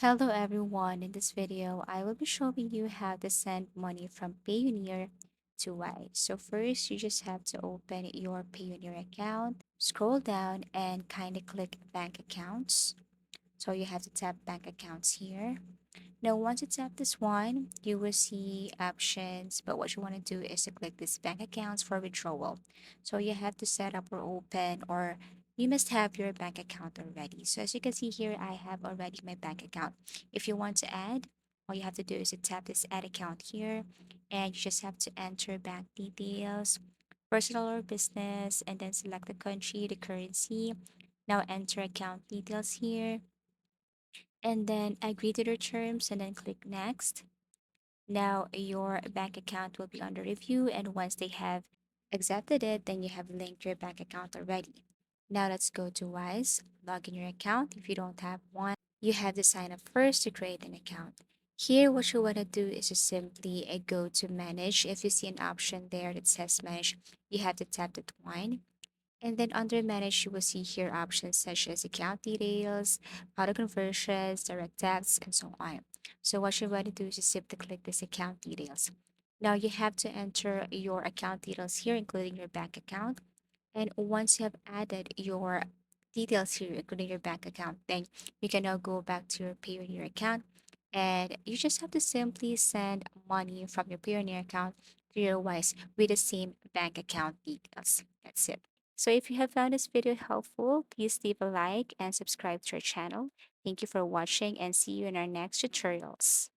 Hello everyone, in this video I will be showing you how to send money from Payoneer to Wise. So first you just have to open your Payoneer account, scroll down and kind of click bank accounts. So you have to tap bank accounts here. Now, once you tap this one, you will see options, but what you want to do is to click this bank accounts for withdrawal. So you have to set up or open, or you must have your bank account already. So as you can see here, I have already my bank account. If you want to add, all you have to do is to tap this add account here, and you just have to enter bank details, personal or business, and then select the country, the currency. Now enter account details here and then agree to their terms and then click next. Now your bank account will be under review, and once they have accepted it, then you have linked your bank account already. Now let's go to Wise, log in your account. If you don't have one, you have to sign up first to create an account. Here, what you want to do is to simply go to manage. If you see an option there that says manage, you have to tap that one. And then under manage, you will see here options such as account details, auto conversions, direct debits, and so on. So what you want to do is just simply click this account details. Now you have to enter your account details here, including your bank account. And once you have added your details here, including your bank account, then you can now go back to your Payoneer account. And you just have to simply send money from your Payoneer account to your Wise with the same bank account details. That's it. So if you have found this video helpful, please leave a like and subscribe to our channel. Thank you for watching and see you in our next tutorials.